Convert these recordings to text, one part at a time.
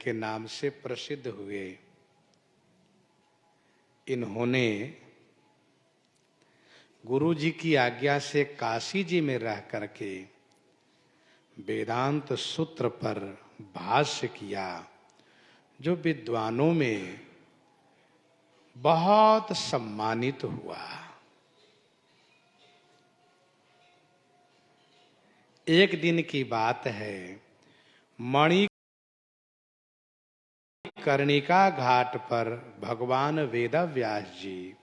के नाम से प्रसिद्ध हुए। इन्होंने गुरु जी की आज्ञा से काशी जी में रह करके वेदांत सूत्र पर भाष्य किया, जो विद्वानों में बहुत सम्मानित हुआ। एक दिन की बात है, मणिकर्णिका घाट पर भगवान वेदव्यास जी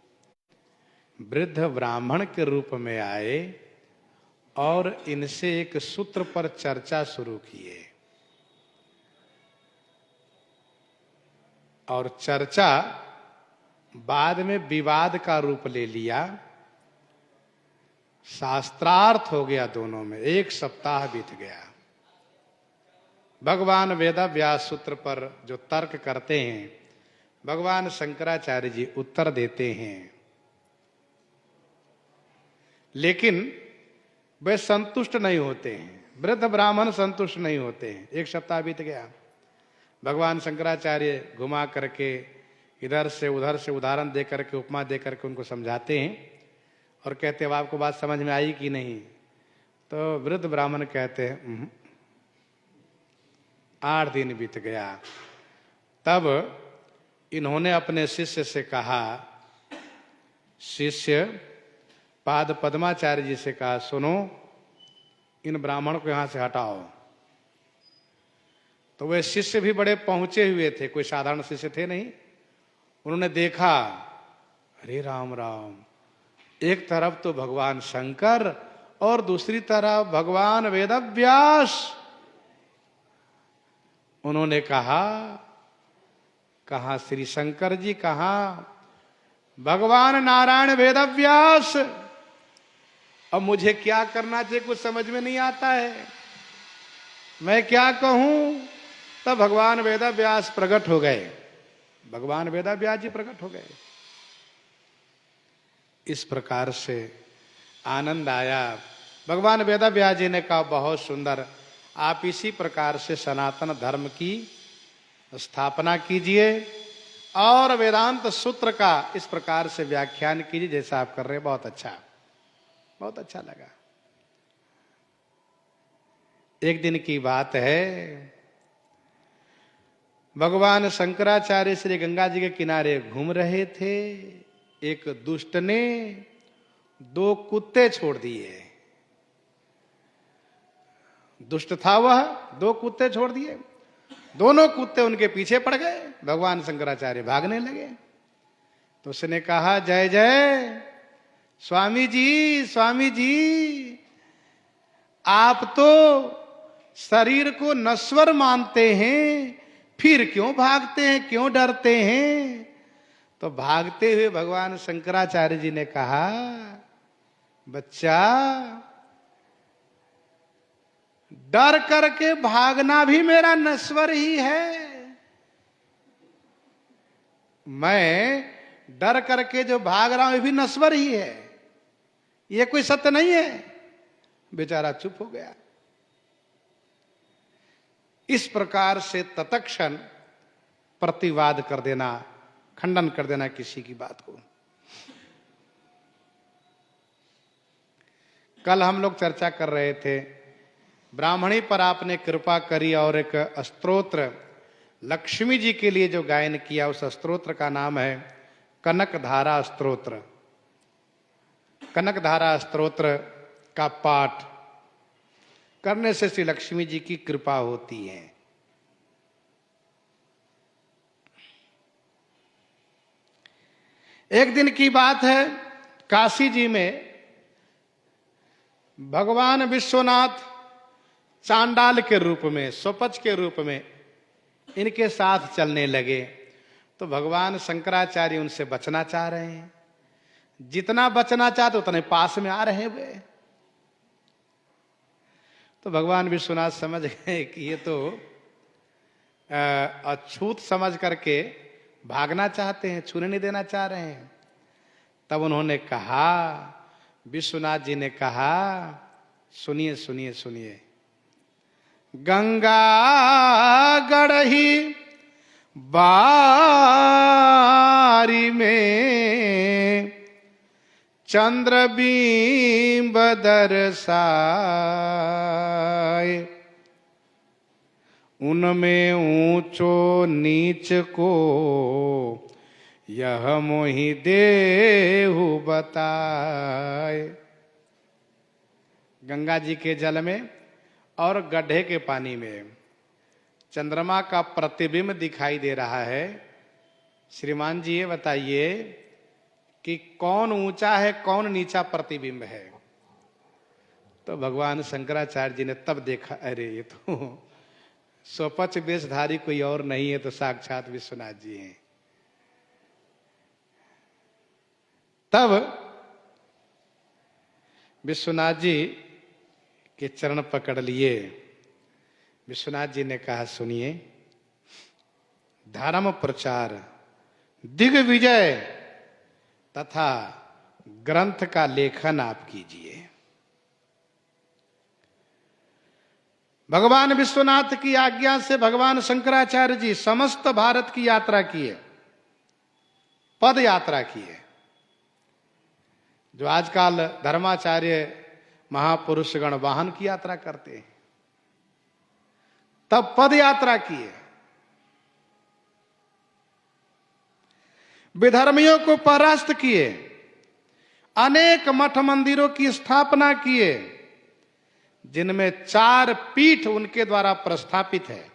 वृद्ध ब्राह्मण के रूप में आए और इनसे एक सूत्र पर चर्चा शुरू किए। और चर्चा बाद में विवाद का रूप ले लिया, शास्त्रार्थ हो गया दोनों में। 1 सप्ताह बीत गया। भगवान वेदव्यास सूत्र पर जो तर्क करते हैं, भगवान शंकराचार्य जी उत्तर देते हैं, लेकिन वे संतुष्ट नहीं होते हैं। वृद्ध ब्राह्मण संतुष्ट नहीं होते हैं। 1 सप्ताह बीत गया। भगवान शंकराचार्य घुमा करके इधर से उधर से उदाहरण दे करके, उपमा दे करके उनको समझाते हैं और कहते हैं, अब आपको बात समझ में आई कि नहीं? तो वृद्ध ब्राह्मण कहते हैं 8 दिन बीत गया। तब इन्होंने अपने शिष्य से कहा, शिष्य पाद पद्माचार्य जी से कहा, सुनो, इन ब्राह्मण को यहां से हटाओ। तो वे शिष्य भी बड़े पहुंचे हुए थे, कोई साधारण शिष्य थे नहीं। उन्होंने देखा, अरे राम राम, एक तरफ तो भगवान शंकर और दूसरी तरफ भगवान वेदव्यास। उन्होंने कहा, कहां श्री शंकर जी, कहां भगवान नारायण वेदव्यास। अब मुझे क्या करना चाहिए कुछ समझ में नहीं आता है, मैं क्या कहूं? तब भगवान वेदव्यास प्रकट हो गए। भगवान वेदव्यास जी प्रकट हो गए। इस प्रकार से आनंद आया। भगवान वेदव्यास जी ने कहा, बहुत सुंदर, आप इसी प्रकार से सनातन धर्म की स्थापना कीजिए और वेदांत सूत्र का इस प्रकार से व्याख्यान कीजिए जैसा आप कर रहे हैं। बहुत अच्छा, बहुत अच्छा लगा। एक दिन की बात है, भगवान शंकराचार्य श्री गंगा जी के किनारे घूम रहे थे। एक दुष्ट ने 2 कुत्ते छोड़ दिए। दुष्ट था वह, 2 कुत्ते छोड़ दिए। दोनों कुत्ते उनके पीछे पड़ गए। भगवान शंकराचार्य भागने लगे। तो उसने कहा, जय जय स्वामी जी, स्वामी जी, आप तो शरीर को नश्वर मानते हैं, फिर क्यों भागते हैं, क्यों डरते हैं? तो भागते हुए भगवान शंकराचार्य जी ने कहा, बच्चा, डर करके भागना भी मेरा नश्वर ही है। मैं डर करके जो भाग रहा हूं, ये भी नश्वर ही है, ये कोई सत्य नहीं है। बेचारा चुप हो गया। इस प्रकार से तत्क्षण प्रतिवाद कर देना, खंडन कर देना किसी की बात को। कल हम लोग चर्चा कर रहे थे, ब्राह्मणी पर आपने कृपा करी और एक स्तोत्र लक्ष्मी जी के लिए जो गायन किया, उस स्तोत्र का नाम है कनकधारा स्तोत्र। कनकधारा स्तोत्र का पाठ करने से श्री लक्ष्मी जी की कृपा होती है। एक दिन की बात है, काशी जी में भगवान विश्वनाथ चांडाल के रूप में, स्वपच के रूप में इनके साथ चलने लगे। तो भगवान शंकराचार्य उनसे बचना चाह रहे हैं। जितना बचना चाहते उतने पास में आ रहे वे। तो भगवान विश्वनाथ समझ गए कि ये तो अछूत समझ करके भागना चाहते हैं, छूने नहीं देना चाह रहे हैं। तब उन्होंने कहा, विश्वनाथ जी ने कहा, सुनिए सुनिए सुनिए, गंगा गढ़ही बारी में चंद्रबिंब दर्शाए, उनमें ऊंचो नीच को यह मोहि देहु बताए। गंगा जी के जल में और गड्ढे के पानी में चंद्रमा का प्रतिबिंब दिखाई दे रहा है। श्रीमान जी ये बताइए कि कौन ऊंचा है कौन नीचा प्रतिबिंब है। तो भगवान शंकराचार्य जी ने तब देखा, अरे ये तो स्वपच वेशधारी कोई और नहीं है, तो साक्षात विश्वनाथ जी हैं। तब विश्वनाथ जी के चरण पकड़ लिए। विश्वनाथ जी ने कहा, सुनिए, धर्म प्रचार, दिग्विजय तथा ग्रंथ का लेखन आप कीजिए। भगवान विश्वनाथ की आज्ञा से भगवान शंकराचार्य जी समस्त भारत की यात्रा किए, पद यात्रा किए। जो आजकल धर्माचार्य महापुरुषगण वाहन की यात्रा करते हैं, तब पद यात्रा किए। विधर्मियों को परास्त किए, अनेक मठ मंदिरों की स्थापना किए, जिनमें 4 पीठ उनके द्वारा प्रस्थापित है।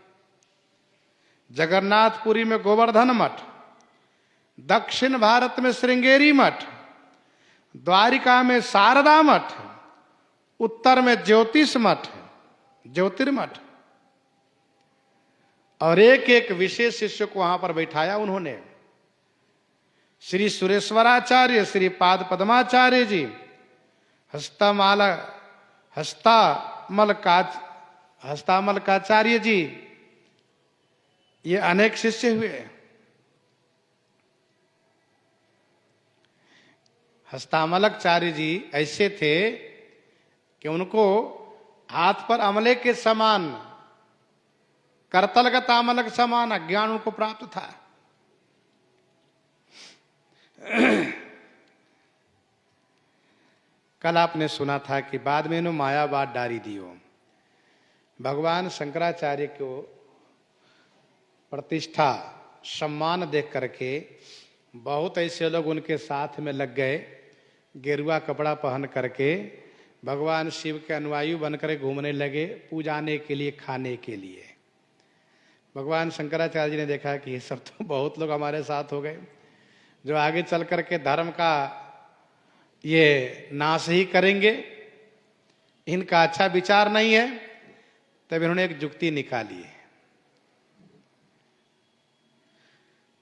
जगन्नाथपुरी में गोवर्धन मठ, दक्षिण भारत में श्रृंगेरी मठ, द्वारिका में शारदा मठ, उत्तर में ज्योतिष मठ, ज्योतिर्मठ, और एक एक विशेष शिष्य को वहां पर बैठाया उन्होंने। श्री सुरेश्वराचार्य, श्री पाद पद्माचार्य जी, हस्तामलकाचार्य जी, ये अनेक शिष्य हुए। हस्तामलकाचार्य जी ऐसे थे कि उनको हाथ पर अमले के समान, करतलगत अमल के समान अज्ञान उनको प्राप्त था। कल आपने सुना था कि बाद में इन्हों मायावाद डारी दियो। भगवान शंकराचार्य को प्रतिष्ठा सम्मान देख करके बहुत ऐसे लोग उनके साथ में लग गए, गेरुआ कपड़ा पहन करके भगवान शिव के अनुयायी बनकर घूमने लगे, पूजाने के लिए, खाने के लिए। भगवान शंकराचार्य जी ने देखा कि ये सब तो बहुत लोग हमारे साथ हो गए, जो आगे चल करके धर्म का ये नाश ही करेंगे, इनका अच्छा विचार नहीं है। तब इन्होंने एक जुक्ति निकाली,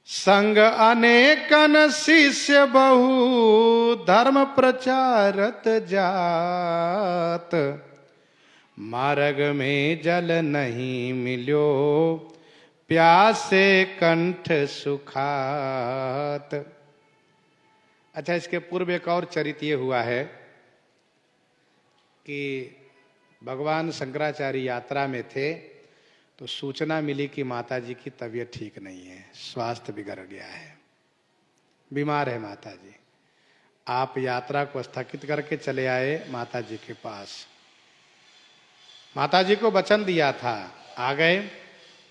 संग अनेकन शिष्य बहु धर्म प्रचारत जात, मार्ग में जल नहीं मिलो प्यासे कंठ सुखात। अच्छा, इसके पूर्व एक और चरित्र ये हुआ है कि भगवान शंकराचार्य यात्रा में थे तो सूचना मिली कि माता जी की तबीयत ठीक नहीं है, स्वास्थ्य बिगड़ गया है, बीमार है माता जी। आप यात्रा को स्थगित करके चले आए माता जी के पास। माता जी को वचन दिया था, आ गए,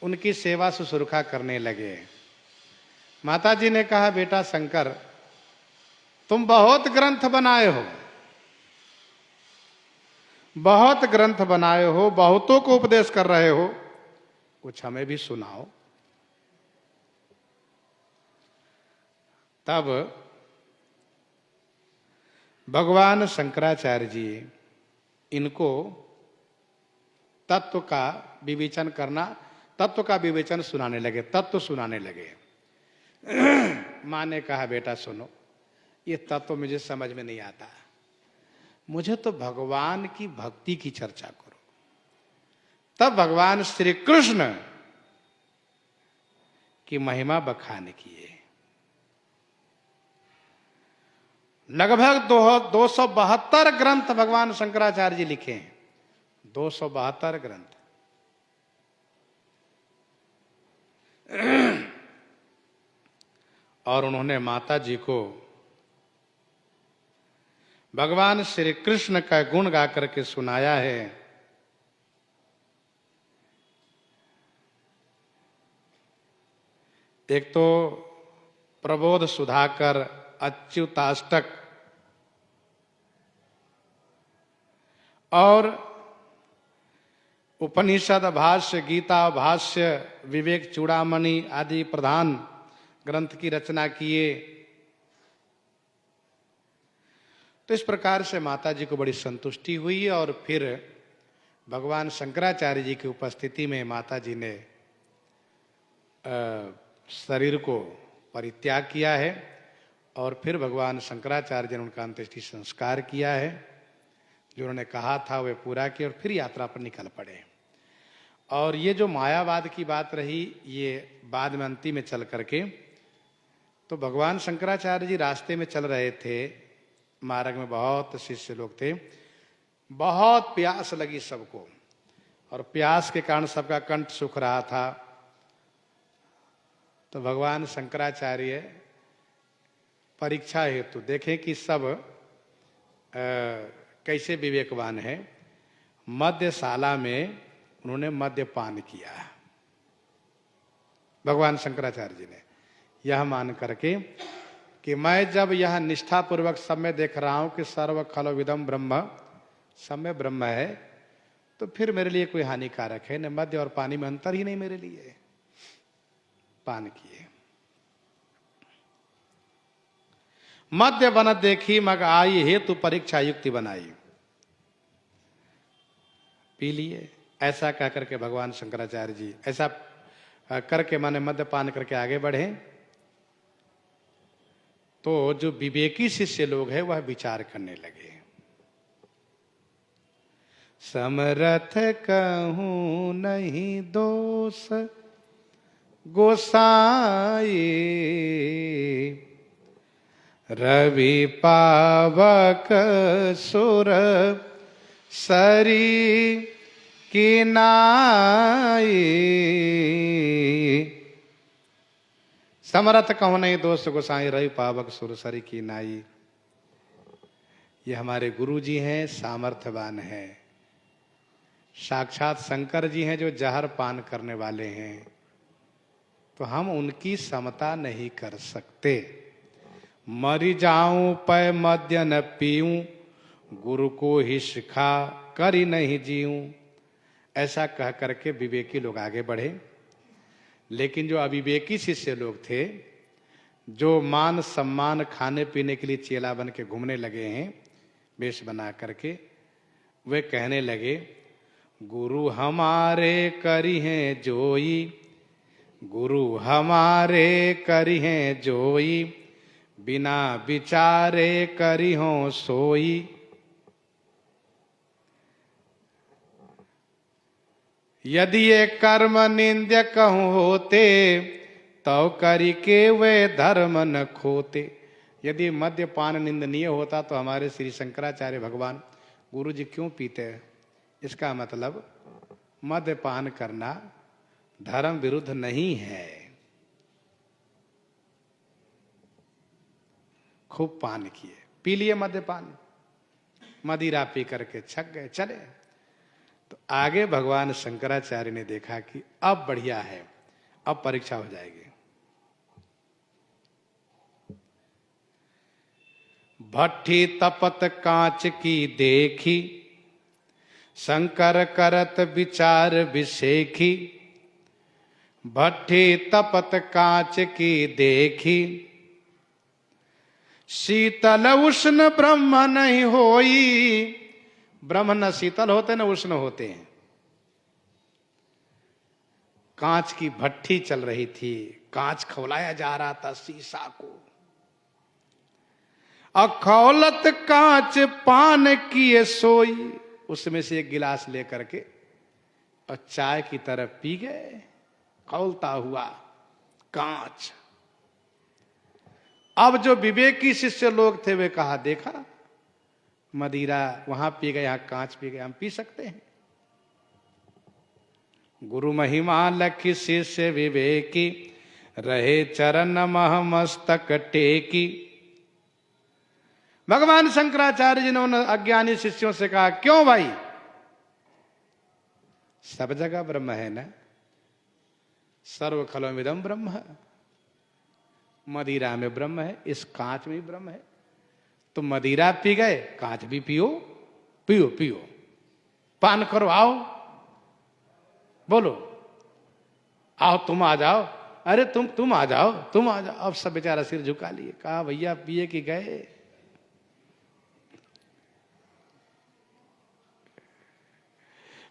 उनकी सेवा शुश्रूषा करने लगे। माता जी ने कहा, बेटा शंकर, तुम बहुत ग्रंथ बनाए हो, बहुत ग्रंथ बनाए हो, बहुतों को उपदेश कर रहे हो, कुछ हमें भी सुनाओ। तब भगवान शंकराचार्य जी इनको तत्व का विवेचन करना, तत्व का विवेचन सुनाने लगे, तत्व सुनाने लगे। मां ने कहा, बेटा सुनो, ये तत्व मुझे समझ में नहीं आता, मुझे तो भगवान की भक्ति की चर्चा करो। तब भगवान श्री कृष्ण की महिमा बखान किए। लगभग 272 ग्रंथ भगवान शंकराचार्य जी लिखे हैं, 272 ग्रंथ। और उन्होंने माता जी को भगवान श्री कृष्ण का गुण गा करके सुनाया है। एक तो प्रबोध सुधाकर, अच्युताष्टक और उपनिषद भाष्य, गीता भाष्य, विवेक चूड़ामणि आदि प्रधान ग्रंथ की रचना किए। तो इस प्रकार से माता जी को बड़ी संतुष्टि हुई और फिर भगवान शंकराचार्य जी की उपस्थिति में माता जी ने शरीर को परित्याग किया है और फिर भगवान शंकराचार्य जी ने उनका अंत्येष्टि संस्कार किया है। जो उन्होंने कहा था वे पूरा किया और फिर यात्रा पर निकल पड़े। और ये जो मायावाद की बात रही, ये बाद में अंतिम में चल करके, तो भगवान शंकराचार्य जी रास्ते में चल रहे थे, मार्ग में बहुत शिष्य लोग थे, बहुत प्यास लगी सबको और प्यास के कारण सबका कंठ सूख रहा था। तो भगवान शंकराचार्य परीक्षा हेतु देखें कि सब कैसे विवेकवान है, मद्यशाला में उन्होंने मद्यपान किया। भगवान शंकराचार्य जी ने यह मान करके कि मैं जब यह निष्ठापूर्वक सब में देख रहा हूं कि सर्व खलो विदम ब्रह्म, सब में ब्रह्म है, तो फिर मेरे लिए कोई हानिकारक है न। मद्य और पानी में अंतर ही नहीं मेरे लिए। पान किए। मद्य बन देखी मग आई, हेतु परीक्षा युक्ति बनाई। पी लिए। ऐसा कह करके भगवान शंकराचार्य जी ऐसा करके माने मद्यपान करके आगे बढ़े। तो जो विवेकी शिष्य लोग हैं वह विचार करने लगे। समरथ कहूं नहीं दोष गोसाई, रवि पावक सुर सरी की नाई। समरथ कहूं नहीं दोष गोसाई, रवि पावक सुर सरी की नाई। ये हमारे गुरु जी हैं, सामर्थ्यवान हैं। साक्षात शंकर जी हैं जो जहर पान करने वाले हैं, तो हम उनकी समता नहीं कर सकते। मरी जाऊं पै मद्य न पीऊं, गुरु को ही सिखा करी नहीं जीऊं। ऐसा कह करके विवेकी लोग आगे बढ़े। लेकिन जो अविवेकी शिष्य लोग थे, जो मान सम्मान खाने पीने के लिए चेला बन के घूमने लगे हैं वेश बना करके, वे कहने लगे गुरु हमारे करी हैं जोई, गुरु हमारे करी हैं जोई, बिना विचारे करी हो सोई। यदि ये कर्म निंद्य कहूं होते, तो करी के वे धर्म न खोते। यदि मद्यपान निंदनीय होता तो हमारे श्री शंकराचार्य भगवान गुरु जी क्यों पीते? इसका मतलब मद्यपान करना धर्म विरुद्ध नहीं है। खूब पान किए, पी लिए मद्यपान, मदिरा पी करके छक गए, चले। तो आगे भगवान शंकराचार्य ने देखा कि अब बढ़िया है, अब परीक्षा हो जाएगी। भट्ठी तपत कांच की देखी, शंकर करत विचार विशेखी। भट्ठी तपत कांच की देखी, शीतल उष्ण ब्रह्म नहीं होई। ब्रह्म न शीतल होते न उष्ण होते हैं। कांच की भट्ठी चल रही थी, कांच खौलाया जा रहा था शीशा को। अखौलत कांच पान किए सोई। उसमें से एक गिलास लेकर के और चाय की तरफ पी गए, खौलता हुआ कांच। अब जो विवेकी शिष्य लोग थे वे कहा, देखा मदिरा वहां पी गए, यहां कांच पी गए, हम पी सकते हैं। गुरु महिमा लखी शिष्य विवेकी, रहे चरण मह मस्तक टेकी। भगवान शंकराचार्य जी ने उन अज्ञानी शिष्यों से कहा, क्यों भाई, सब जगह ब्रह्म है ना, सर्व खलोमिदं ब्रह्म, मदिरा में ब्रह्म है, इस कांच में भी ब्रह्म है। तुम मदिरा पी गए, कांच भी पियो, पियो पियो, पान करो, आओ, बोलो, आओ तुम आ जाओ, अरे तुम आ जाओ, तुम आ जाओ। अब सब बेचारा सिर झुका लिए, कहा भैया पिए कि गए।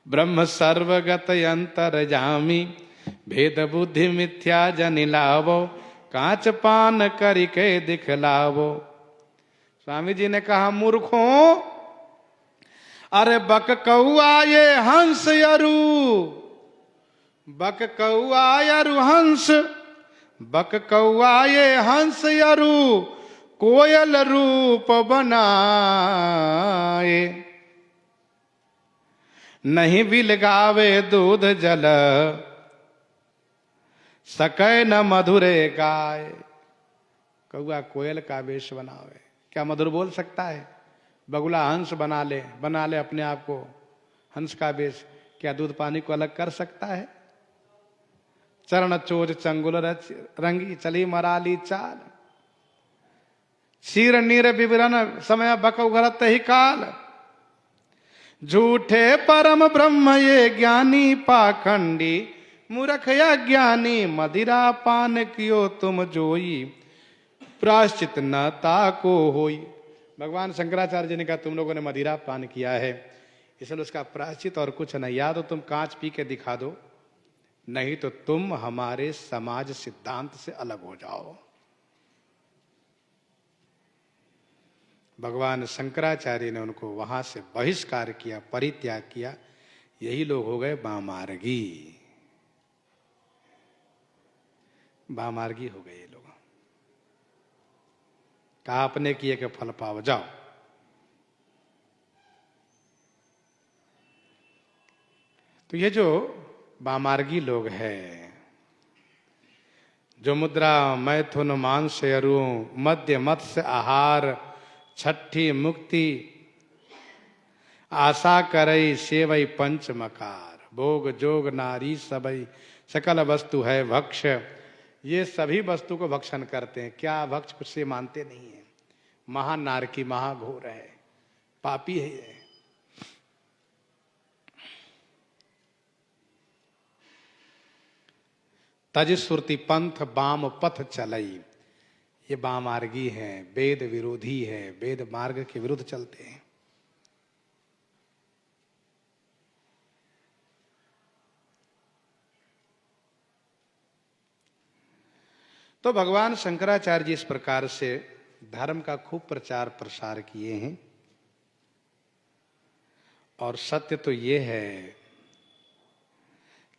ब्रह्म सर्वगत अंतर्जामी, भेद बुद्धि मिथ्या जनिलावो, कांच पान करिके दिखलावो। स्वामी जी ने कहा, मूर्खों, अरे बक कौआ ये हंस यरु, बक कौआ यरु हंस, बक कौआ ये हंस यरु, कोयल रूप बनाए। नहीं बिलगावे दूध जल, सकै न मधुरे गाय। कौआ कोयल का वेश बनावे, क्या मधुर बोल सकता है? बगुला हंस बना ले अपने आप को हंस का वेश, क्या दूध पानी को अलग कर सकता है? चरण चोज चंगुल रंगी, चली मराली चाल, क्षीर नीर विवरण समय बक उगरत ही काल। झूठे परम ब्रह्म ये ज्ञानी पाखंडी, मूर्ख अज्ञानी मदिरा पान कियो तुम जोई, प्राश्चित न ताको होई। भगवान शंकराचार्य जी ने कहा, तुम लोगों ने मदिरा पान किया है, इसलिए उसका प्राश्चित और कुछ नहीं, या तो तुम कांच पी के दिखा दो, नहीं तो तुम हमारे समाज सिद्धांत से अलग हो जाओ। भगवान शंकराचार्य ने उनको वहां से बहिष्कार किया, परित्याग किया। यही लोग हो गए वामार्गी, वामार्गी हो गए ये लोग। कहा अपने किए के फल पाओ, जाओ। तो ये जो वामार्गी लोग हैं, जो मुद्रा मैथुन मांस अरु, मध्य मत्स्य आहार, छठी मुक्ति आशा करई, सेवई पंच मकार, भोग जोग नारी सबई, सकल वस्तु है भक्ष। ये सभी वस्तु को भक्षण करते हैं, क्या भक्ष कुछ से मानते नहीं है। महानारकी, महाघोर है, पापी है ये। तज सुरति पंथ बाम पथ चलई, ये वामार्गी हैं, वेद विरोधी है, वेद मार्ग के विरुद्ध चलते हैं। तो भगवान शंकराचार्य जी इस प्रकार से धर्म का खूब प्रचार प्रसार किए हैं। और सत्य तो ये है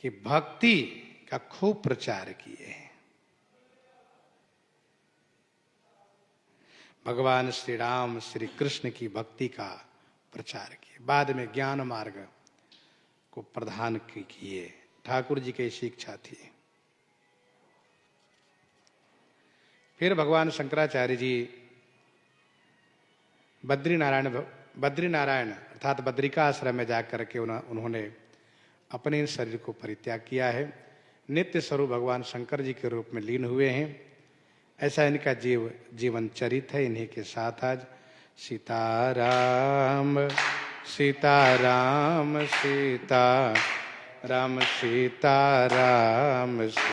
कि भक्ति का खूब प्रचार किए हैं। भगवान श्री राम श्री कृष्ण की भक्ति का प्रचार किए, बाद में ज्ञान मार्ग को प्रदान किए। ठाकुर जी की शिक्षा थी। फिर भगवान शंकराचार्य जी बद्रीनारायण अर्थात बद्रिका आश्रम में जाकर के उन्होंने अपने शरीर को परित्याग किया है। नित्य स्वरूप भगवान शंकर जी के रूप में लीन हुए हैं। ऐसा इनका जीवन चरित है। इन्हीं के साथ आज सीताराम सीताराम सीताराम सीताराम।